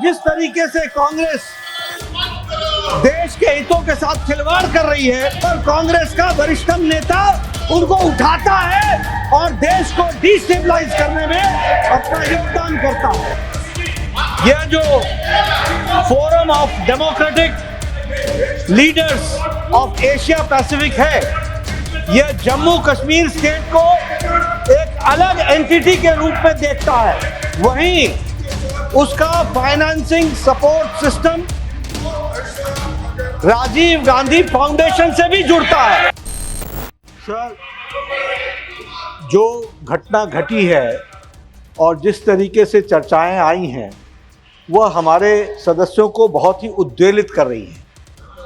जिस तरीके से कांग्रेस देश के हितों के साथ खिलवाड़ कर रही है और कांग्रेस का वरिष्ठतम नेता उनको उठाता है और देश को डिस्टेबलाइज करने में अपना योगदान करता है। यह जो forum of democratic leaders of Asia Pacific है, यह जम्मू कश्मीर स्टेट को एक अलग एंटिटी के रूप में देखता है। वहीं उसका financing support system Rajiv Gandhi foundation से भी जुड़ता है। सर, जो घटना घटी है और जिस तरीके से चर्चाएं आई हैं वह हमारे सदस्यों को बहुत ही उद्वेलित कर रही हैं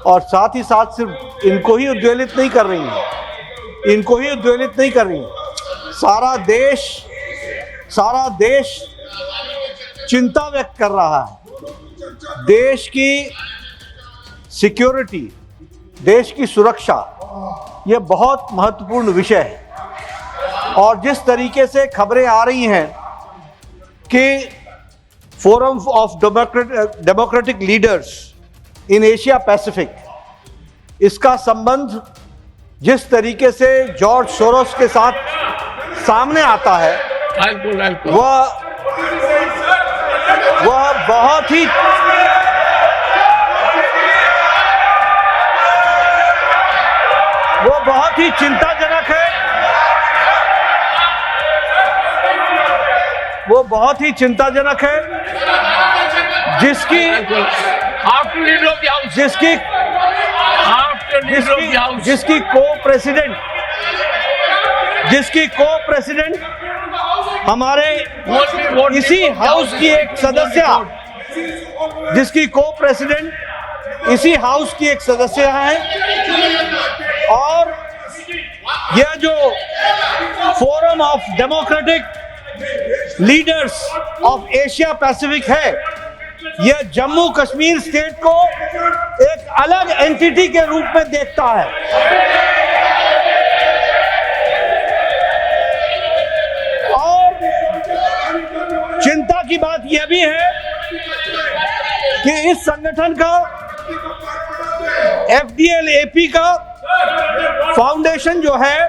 और साथ ही साथ सिर्फ इनको ही उद्वेलित नहीं कर रही हैं, सारा देश चिंता व्यक्त कर रहा है। देश की सिक्योरिटी, देश की सुरक्षा, यह बहुत महत्वपूर्ण विषय है और जिस तरीके से खबरें आ रही हैं कि forum of democratic leaders in Asia Pacific, इसका संबंध जिस तरीके से जॉर्ज सोरोस के साथ सामने आता है वह बहुत ही चिंताजनक है। वो बहुत ही चिंताजनक है जिसकी को प्रेसिडेंट हमारे इसी हाउस की एक सदस्य, इसी हाउस की एक सदस्य है। और यह जो forum of democratic leaders of Asia Pacific है, यह जम्मू कश्मीर स्टेट को एक अलग एंटिटी के रूप में देखता है। और चिंता की बात यह भी है कि इस संगठन का FDL-AP का फाउंडेशन जो है,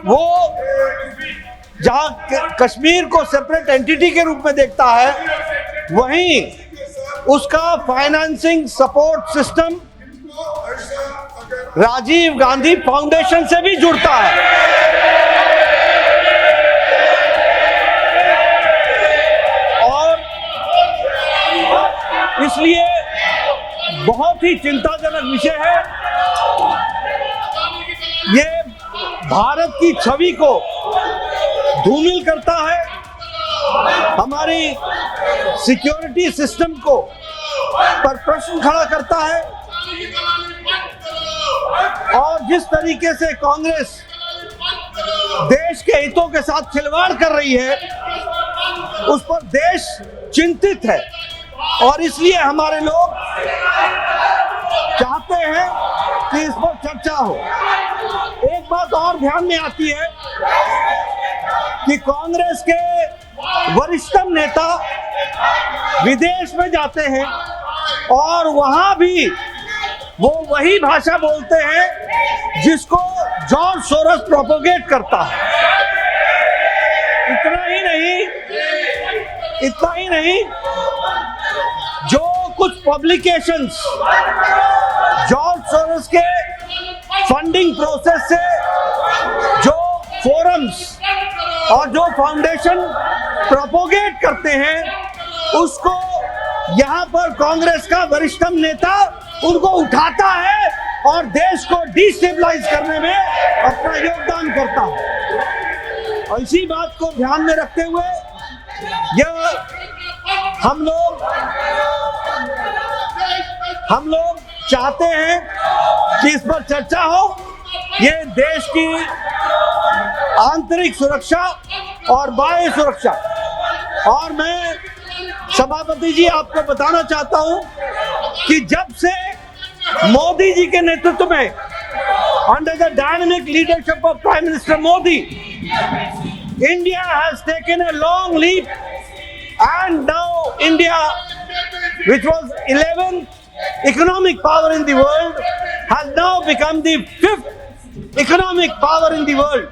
वो जहां कश्मीर को सेपरेट एंटिटी के रूप में देखता है, वहीं उसका financing support system Rajiv Gandhi foundation से भी जुड़ता है। और इसलिए बहुत ही चिंताजनक विषय है। ये भारत की छवि को धूमिल करता है, हमारी सिक्योरिटी सिस्टम को पर प्रश्न खड़ा करता है और जिस तरीके से कांग्रेस देश के हितों के साथ खिलवाड़ कर रही है उस पर देश चिंतित है। और इसलिए हमारे लोग चाहते हैं कि इस पर चर्चा हो। एक बात और ध्यान में आती है कि कांग्रेस के वरिष्ठतम नेता विदेश में जाते हैं और वहां भी वो वही भाषा बोलते हैं जिसको जॉर्ज सोरोस प्रोपोगेट करता है। इतना ही नहीं, जो कुछ पब्लिकेशंस जॉर्ज सोरोस के फंडिंग प्रोसेस से जो फोरम्स और जो फाउंडेशन प्रोपोगेट करते हैं, उसको यहाँ पर कांग्रेस का वरिष्ठतम नेता उनको उठाता है और देश को डिस्टेबलाइज करने में अपना योगदान करता है। और इसी बात को ध्यान में रखते हुए यह हम लोग चाहते हैं कि इस पर चर्चा हो। ये देश की आंतरिक सुरक्षा और बाह्य सुरक्षा, और मैं सभापति जी आपको बताना चाहता हूं कि जब से मोदी जी के नेतृत्व में under the dynamic leadership of prime minister Modi, India has taken a long leap and now India which was 11th economic power in the world, has now become the 5th economic power in the world.